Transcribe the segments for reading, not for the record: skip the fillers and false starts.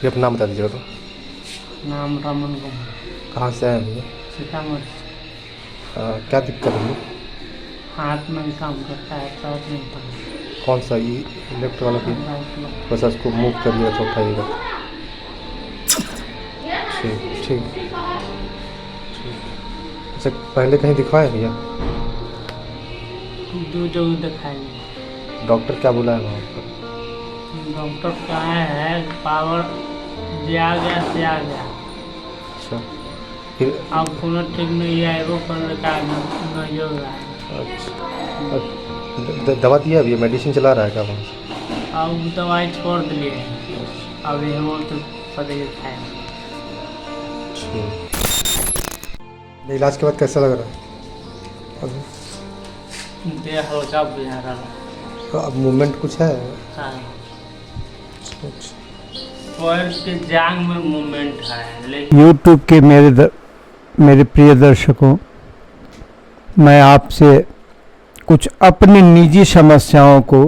ये अपना नाम बता दीजिएगा तो। नाम रमन कुमार। कहाँ से आए हैं भैया? सीतामढ़ी। क्या दिक्कत है? हाथ में भी काम करता है, पैर नहीं पड़ा। कौन सा ये लेफ्ट वाला की? राइट में। बस इसको मूव करिएगा तो उठाइएगा। ठीक ठीक ठीक। अच्छा, पहले कहीं दिखवाए भैया? दो जगह दिखाएंगे। डॉक्टर क्या बोला है वहाँ पर? डॉक्टर कहा है पावर जे आ गया से आ गया। अच्छा, फिर अब कोनो ठीक नहीं है, एगो कर का नहीं हो रहा है। अच्छा, दवा दिया अभी? मेडिसिन चला रहा है क्या वहाँ से? अब दवाई छोड़ दिए हैं, अब ये वो तो पता खाए। ठीक। इलाज के बाद कैसा लग रहा है अभी? देह हल्का बुझा रहा है। तो अब मूवमेंट कुछ है? हाँ, अच्छा, पैर के जांग में मूवमेंट है। लेकिन यूट्यूब के मेरे प्रिय दर्शकों, मैं आपसे कुछ अपनी निजी समस्याओं को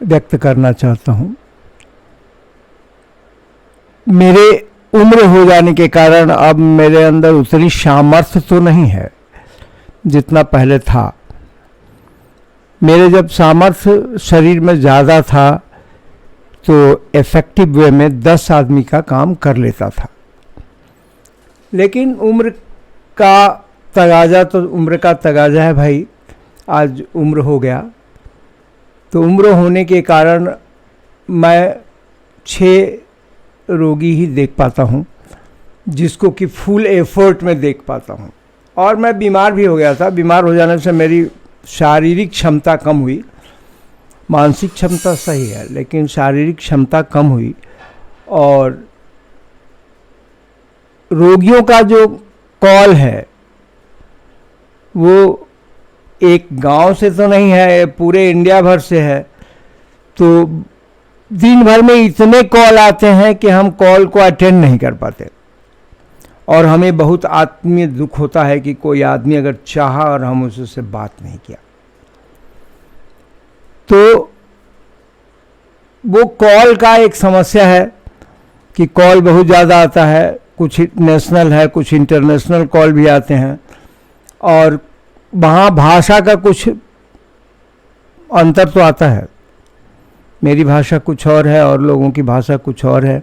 व्यक्त करना चाहता हूँ। मेरे उम्र हो जाने के कारण अब मेरे अंदर उतनी सामर्थ्य तो नहीं है जितना पहले था। मेरे जब सामर्थ्य शरीर में ज़्यादा था तो इफ़ेक्टिव वे में 10 आदमी का काम कर लेता था। लेकिन उम्र का तगाजा है भाई। आज उम्र हो गया तो उम्र होने के कारण मैं 6 रोगी ही देख पाता हूँ, जिसको कि फुल एफर्ट में देख पाता हूँ। और मैं बीमार भी हो गया था। बीमार हो जाने से मेरी शारीरिक क्षमता कम हुई। मानसिक क्षमता सही है लेकिन शारीरिक क्षमता कम हुई। और रोगियों का जो कॉल है वो एक गांव से तो नहीं है, पूरे इंडिया भर से है। तो दिन भर में इतने कॉल आते हैं कि हम कॉल को अटेंड नहीं कर पाते। और हमें बहुत आत्मीय दुख होता है कि कोई आदमी अगर चाहा और हम उससे बात नहीं किया। तो वो कॉल का एक समस्या है कि कॉल बहुत ज़्यादा आता है। कुछ नेशनल है, कुछ इंटरनेशनल कॉल भी आते हैं। और वहाँ भाषा का कुछ अंतर तो आता है। मेरी भाषा कुछ और है और लोगों की भाषा कुछ और है।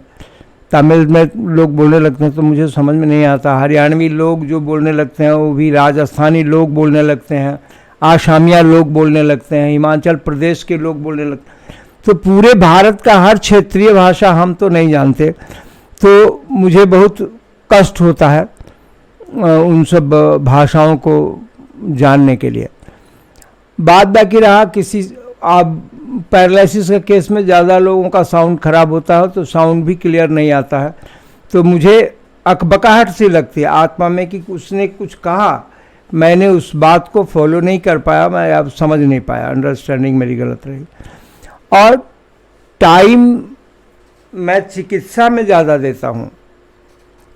तमिल में लोग बोलने लगते हैं तो मुझे समझ में नहीं आता। हरियाणवी लोग जो बोलने लगते हैं वो भी राजस्थानी लोग बोलने लगते हैं, आसामिया लोग बोलने लगते हैं, हिमाचल प्रदेश के लोग बोलने लगते हैं। तो पूरे भारत का हर क्षेत्रीय भाषा हम तो नहीं जानते, तो मुझे बहुत कष्ट होता है उन सब भाषाओं को जानने के लिए। बात बाकी रहा किसी आप पैरालिसिस के केस में ज़्यादा लोगों का साउंड ख़राब होता है तो साउंड भी क्लियर नहीं आता है। तो मुझे अकबकाहट सी लगती है आत्मा में कि उसने कुछ कहा, मैंने उस बात को फॉलो नहीं कर पाया, मैं अब समझ नहीं पाया, अंडरस्टैंडिंग मेरी गलत रही। और टाइम मैं चिकित्सा में ज़्यादा देता हूँ,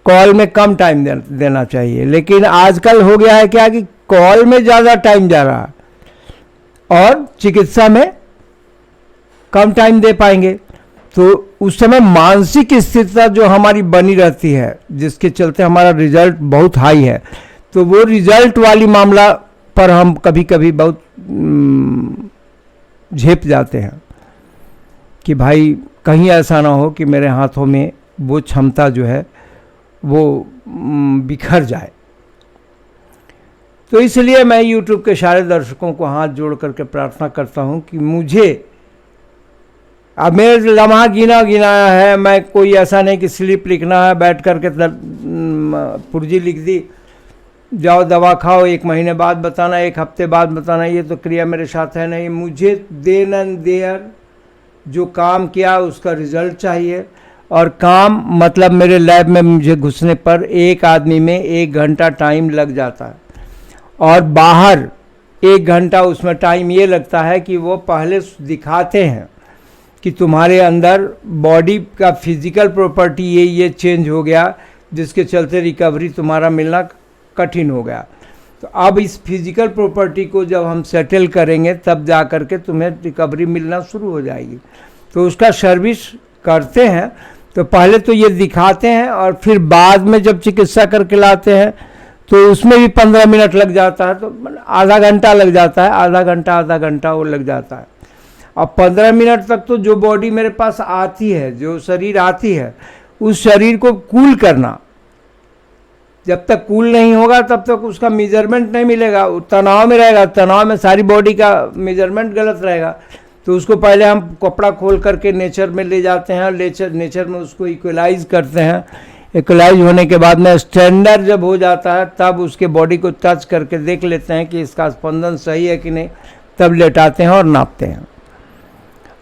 कॉल में कम टाइम देना चाहिए। लेकिन आजकल हो गया है क्या कि कॉल में ज़्यादा टाइम जा रहा है और चिकित्सा में कम टाइम दे पाएंगे। तो उस समय मानसिक स्थिरता जो हमारी बनी रहती है, जिसके चलते हमारा रिजल्ट बहुत हाई है, तो वो रिजल्ट वाली मामला पर हम कभी कभी बहुत झेप जाते हैं कि भाई कहीं ऐसा ना हो कि मेरे हाथों में वो क्षमता जो है वो बिखर जाए। तो इसलिए मैं YouTube के सारे दर्शकों को हाथ जोड़ करके प्रार्थना करता हूं कि मुझे अब मेरे लम्हा गिनाया है। मैं कोई ऐसा नहीं कि स्लिप लिखना है, बैठ करके पुर्जी लिख दी, जाओ दवा खाओ, 1 महीने बाद बताना, 1 हफ्ते बाद बताना, ये तो क्रिया मेरे साथ है नहीं। मुझे देन एंड देयर जो काम किया उसका रिजल्ट चाहिए। और काम मतलब मेरे लैब में मुझे घुसने पर एक आदमी में 1 घंटा टाइम लग जाता है और बाहर 1 घंटा उसमें टाइम ये लगता है कि वो पहले दिखाते हैं कि तुम्हारे अंदर बॉडी का फिजिकल प्रॉपर्टी ये चेंज हो गया, जिसके चलते रिकवरी तुम्हारा मिलना कठिन हो गया। तो अब इस फिजिकल प्रॉपर्टी को जब हम सेटल करेंगे तब जा कर के तुम्हें रिकवरी मिलना शुरू हो जाएगी। तो उसका सर्विस करते हैं तो पहले तो ये दिखाते हैं और फिर बाद में जब चिकित्सा करके लाते हैं तो उसमें भी 15 मिनट लग जाता है, तो आधा घंटा लग जाता है, आधा घंटा वो लग जाता है। अब 15 मिनट तक तो जो बॉडी मेरे पास आती है, जो शरीर आती है, उस शरीर को कूल करना, जब तक कूल नहीं होगा तब तक उसका मेजरमेंट नहीं मिलेगा, वो तनाव में रहेगा, तनाव में सारी बॉडी का मेजरमेंट गलत रहेगा। तो उसको पहले हम कपड़ा खोल करके नेचर में ले जाते हैं और नेचर में उसको इक्वलाइज करते हैं। इक्वलाइज होने के बाद में स्टैंडर्ड जब हो जाता है तब उसके बॉडी को टच करके देख लेते हैं कि इसका स्पंदन सही है कि नहीं, तब लेटाते हैं और नापते हैं।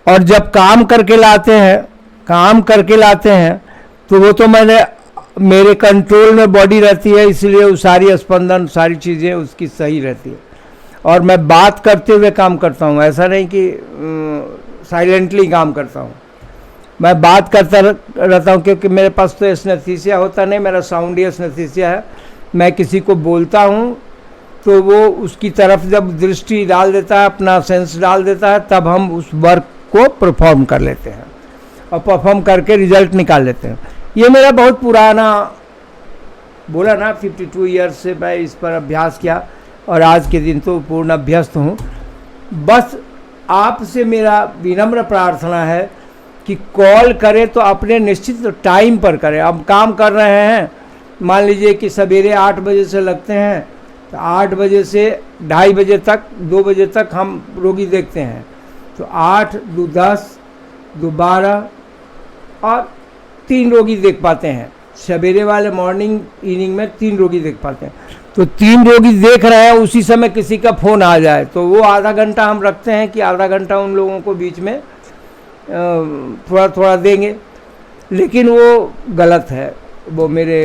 और जब काम करके लाते हैं तो वो तो मेरे कंट्रोल में बॉडी रहती है, इसलिए वो सारी स्पंदन सारी चीज़ें उसकी सही रहती है। और मैं बात करते हुए काम करता हूँ, ऐसा नहीं कि साइलेंटली काम करता हूँ, मैं बात करता रहता हूँ, क्योंकि मेरे पास तो एस्नेस्थीसिया होता नहीं, मेरा साउंड ही एस्नेस्थीसिया है। मैं किसी को बोलता हूँ तो वो उसकी तरफ जब दृष्टि डाल देता है, अपना सेंस डाल देता है, तब हम उस वर्क को परफॉर्म कर लेते हैं और परफॉर्म करके रिजल्ट निकाल लेते हैं। ये मेरा बहुत पुराना, बोला ना 52 ईयर्स से मैं इस पर अभ्यास किया और आज के दिन तो पूर्ण अभ्यस्त हूँ। बस आपसे मेरा विनम्र प्रार्थना है कि कॉल करें तो अपने निश्चित टाइम पर करें। अब काम कर रहे हैं, मान लीजिए कि सवेरे 8 बजे से लगते हैं तो 8 बजे से 2:30 बजे तक, 2 बजे तक हम रोगी देखते हैं, तो 8, 2, 10, 2, 12 और 3 रोगी देख पाते हैं। सवेरे वाले मॉर्निंग इवनिंग में 3 रोगी देख पाते हैं। तो 3 रोगी देख रहे हैं, उसी समय किसी का फ़ोन आ जाए तो वो आधा घंटा हम रखते हैं कि आधा घंटा उन लोगों को बीच में थोड़ा थोड़ा देंगे, लेकिन वो गलत है, वो मेरे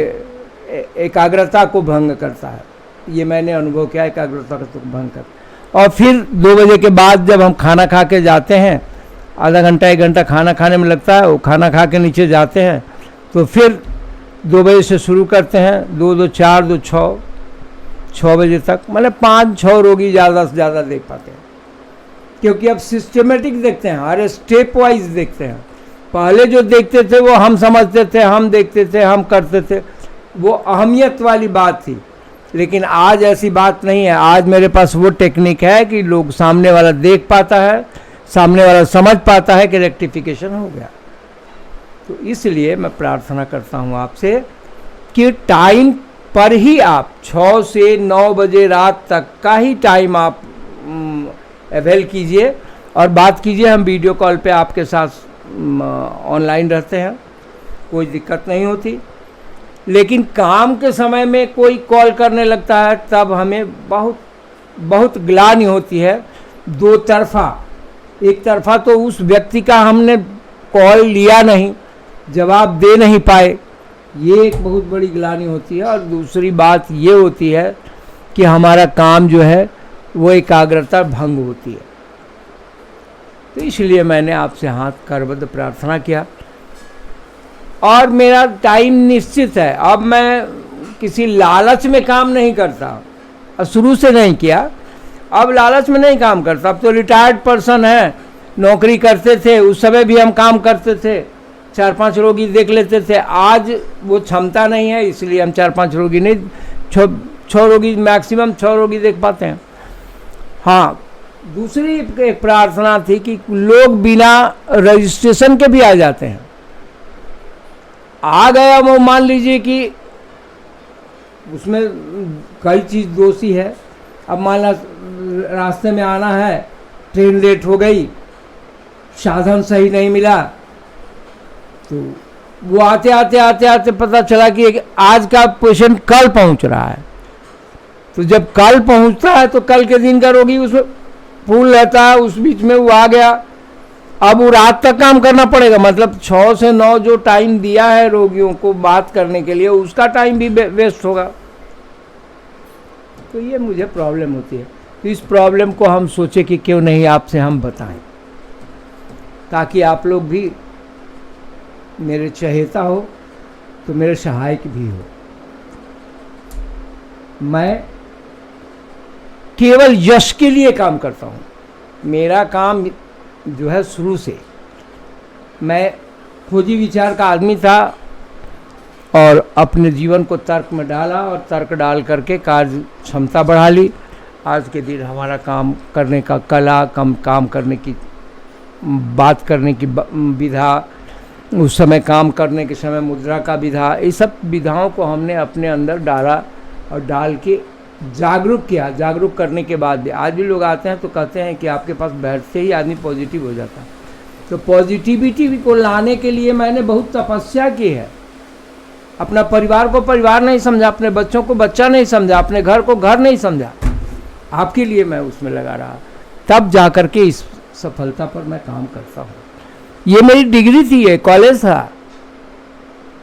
एकाग्रता को भंग करता है। ये मैंने अनुभव किया, एकाग्रता को भंग कर। और फिर 2 बजे के बाद जब हम खाना खा के जाते हैं, आधा घंटा 1 घंटा खाना खाने में लगता है, वो खाना खा के नीचे जाते हैं तो फिर 2 बजे से शुरू करते हैं, 2, 2, 4, 2, 6 बजे तक, मतलब 5-6 रोगी ज़्यादा से ज़्यादा देख पाते हैं। क्योंकि अब सिस्टमेटिक देखते हैं, हर स्टेप वाइज देखते हैं। पहले जो देखते थे वो हम समझते थे, हम देखते थे, हम करते थे, वो अहमियत वाली बात थी। लेकिन आज ऐसी बात नहीं है। आज मेरे पास वो टेक्निक है कि लोग, सामने वाला देख पाता है, सामने वाला समझ पाता है कि रेक्टिफिकेशन हो गया। तो इसलिए मैं प्रार्थना करता हूँ आपसे कि टाइम पर ही आप 6 से 9 बजे रात तक का ही टाइम आप अवेल कीजिए और बात कीजिए। हम वीडियो कॉल पे आपके साथ ऑनलाइन रहते हैं, कोई दिक्कत नहीं होती। लेकिन काम के समय में कोई कॉल करने लगता है तब हमें बहुत ग्लानि होती है। 2 तरफा, एक तरफा तो उस व्यक्ति का हमने कॉल लिया नहीं, जवाब दे नहीं पाए, ये एक बहुत बड़ी ग्लानि होती है। और दूसरी बात ये होती है कि हमारा काम जो है वो एकाग्रता भंग होती है। तो इसलिए मैंने आपसे हाथ करबद्ध प्रार्थना किया और मेरा टाइम निश्चित है। अब मैं किसी लालच में काम नहीं करता और शुरू से नहीं किया, अब लालच में नहीं काम करता। अब तो रिटायर्ड पर्सन है, नौकरी करते थे, उस समय भी हम काम करते थे, 4-5 रोगी देख लेते थे। आज वो क्षमता नहीं है, इसलिए हम 4-5 रोगी नहीं, 6 रोगी मैक्सिमम 6 रोगी देख पाते हैं। हाँ, दूसरी एक प्रार्थना थी कि लोग बिना रजिस्ट्रेशन के भी आ जाते हैं। आ गया वो, मान लीजिए कि उसमें कई चीज़ दोषी है। अब मान ला रास्ते में आना है, ट्रेन लेट हो गई, साधन सही नहीं मिला, तो वो आते पता चला कि आज का पेशेंट कल पहुंच रहा है। तो जब कल पहुंचता है तो कल के दिन का रोगी उसमें फूल रहता है, उस बीच में वो आ गया। अब वो रात तक काम करना पड़ेगा, मतलब 6 से 9 जो टाइम दिया है रोगियों को बात करने के लिए, उसका टाइम भी वेस्ट होगा। तो ये मुझे प्रॉब्लम होती है। तो इस प्रॉब्लम को हम सोचे कि क्यों नहीं आपसे हम बताएं, ताकि आप लोग भी मेरे चहेता हो तो मेरे सहायक भी हो। मैं केवल यश के लिए काम करता हूँ। मेरा काम जो है शुरू से, मैं खोजी विचार का आदमी था और अपने जीवन को तर्क में डाला और तर्क डाल करके कार्य क्षमता बढ़ा ली। आज के दिन हमारा काम करने का कला, काम करने की बात करने की विधा, उस समय काम करने के समय मुद्रा का विधा, ये सब विधाओं को हमने अपने अंदर डाला और डाल के जागरूक किया। जागरूक करने के बाद भी आज भी लोग आते हैं तो कहते हैं कि आपके पास बैठते ही आदमी पॉजिटिव हो जाता है। तो पॉजिटिविटी को लाने के लिए मैंने बहुत तपस्या की है। अपना परिवार को परिवार नहीं समझा, अपने बच्चों को बच्चा नहीं समझा, अपने घर को घर नहीं समझा। आपके लिए मैं उसमें लगा रहा, तब जा कर के इस सफलता पर मैं काम करता हूँ। ये मेरी डिग्री थी, ये कॉलेज था।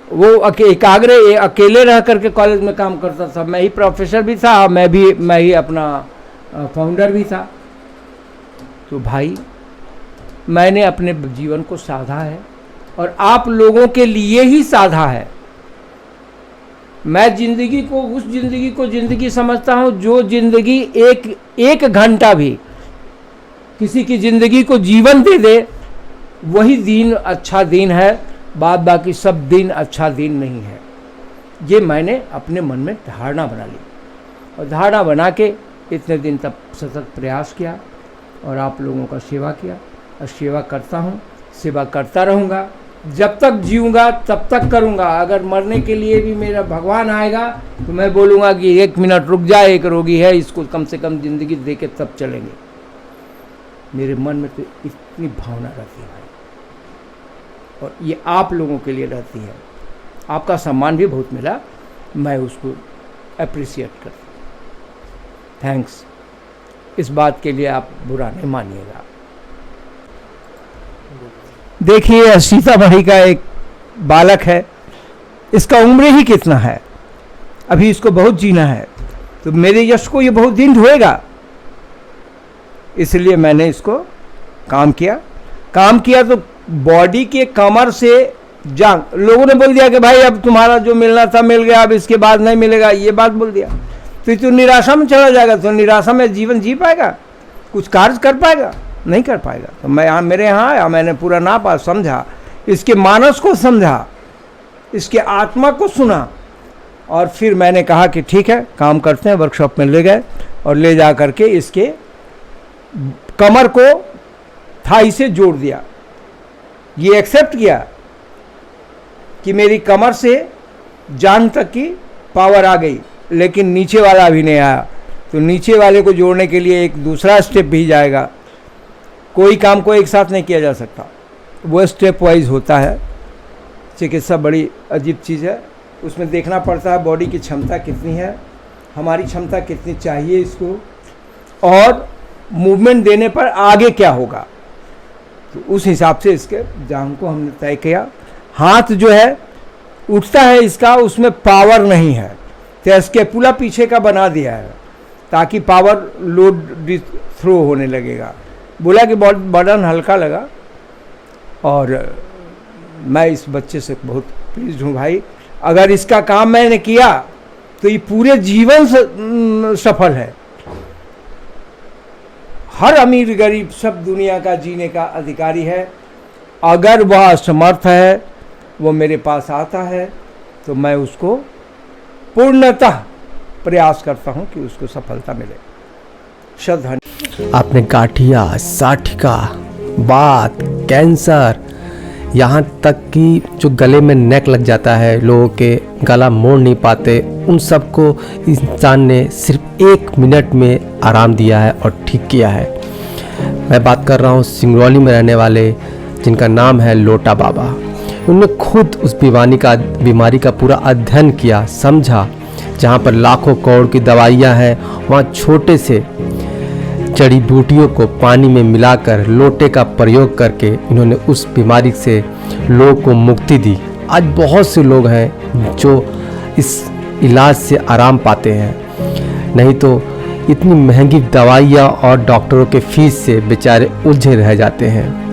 वो अकेले रह करके कॉलेज में काम करता था। मैं ही प्रोफेसर भी था, मैं ही अपना फाउंडर भी था। तो भाई मैंने अपने जीवन को साधा है और आप लोगों के लिए ही साधा है। मैं जिंदगी को, उस जिंदगी को जिंदगी समझता हूँ जो जिंदगी एक घंटा भी किसी की जिंदगी को जीवन दे दे, वही दिन अच्छा दिन है। बाद बाकी सब दिन अच्छा दिन नहीं है। ये मैंने अपने मन में धारणा बना ली और धारणा बना के इतने दिन तक सतत प्रयास किया और आप लोगों का सेवा किया और सेवा करता हूँ, सेवा करता रहूँगा। जब तक जीऊँगा तब तक करूँगा। अगर मरने के लिए भी मेरा भगवान आएगा तो मैं बोलूँगा कि 1 मिनट रुक जाए, एक रोगी है, इसको कम से कम ज़िंदगी दे के तब चलेंगे। मेरे मन में तो इतनी भावना रहती है और ये आप लोगों के लिए रहती है। आपका सम्मान भी बहुत मिला, मैं उसको अप्रिशिएट करता हूँ। थैंक्स। इस बात के लिए आप बुरा नहीं मानिएगा। देखिए, सीतामढ़ी का एक बालक है, इसका उम्र ही कितना है, अभी इसको बहुत जीना है, तो मेरे यश को ये बहुत दिन ढोएगा। इसलिए मैंने इसको काम किया तो बॉडी के कमर से जांग, लोगों ने बोल दिया कि भाई अब तुम्हारा जो मिलना था मिल गया, अब इसके बाद नहीं मिलेगा, ये बात बोल दिया तो निराशा में चला जाएगा। तो निराशा में जीवन जी पाएगा, कुछ कार्य कर पाएगा? नहीं कर पाएगा। तो मैं यहाँ, मेरे यहाँ आया, मैंने पूरा नापा, समझा, इसके मानस को समझा, इसके आत्मा को सुना और फिर मैंने कहा कि ठीक है काम करते हैं। वर्कशॉप में ले गए और ले जा करके इसके कमर को थाई से जोड़ दिया। ये एक्सेप्ट किया कि मेरी कमर से जान तक की पावर आ गई, लेकिन नीचे वाला अभी नहीं आया। तो नीचे वाले को जोड़ने के लिए एक दूसरा स्टेप भी जाएगा। कोई काम को एक साथ नहीं किया जा सकता, वो स्टेप वाइज होता है। चिकित्सा बड़ी अजीब चीज़ है, उसमें देखना पड़ता है बॉडी की क्षमता कितनी है, हमारी क्षमता कितनी चाहिए इसको, और मूवमेंट देने पर आगे क्या होगा। तो उस हिसाब से इसके जांग को हमने तय किया। हाथ जो है उठता है इसका, उसमें पावर नहीं है, तो स्केपुला पीछे का बना दिया है ताकि पावर लोड थ्रो होने लगेगा। बोला कि बर्डन हल्का लगा और मैं इस बच्चे से बहुत प्लीज हूँ भाई। अगर इसका काम मैंने किया तो ये पूरे जीवन सफल है। हर अमीर गरीब सब दुनिया का जीने का अधिकारी है। अगर वह असमर्थ है, वो मेरे पास आता है तो मैं उसको पूर्णतः प्रयास करता हूं कि उसको सफलता मिले। श्रद्धा। आपने गाठिया, साठिका, वात, कैंसर, यहाँ तक कि जो गले में नेक लग जाता है, लोगों के गला मोड़ नहीं पाते, उन सबको इंसान ने सिर्फ 1 मिनट में आराम दिया है और ठीक किया है। मैं बात कर रहा हूँ सिंगरौली में रहने वाले जिनका नाम है लोटा बाबा। उन्होंने खुद उस बीमारी का पूरा अध्ययन किया, समझा। जहाँ पर लाखों करोड़ की दवाइयाँ हैं, वहाँ छोटे से जड़ी बूटियों को पानी में मिलाकर लोटे का प्रयोग करके इन्होंने उस बीमारी से लोगों को मुक्ति दी। आज बहुत से लोग हैं जो इस इलाज से आराम पाते हैं, नहीं तो इतनी महंगी दवाइयाँ और डॉक्टरों के फीस से बेचारे उलझे रह जाते हैं।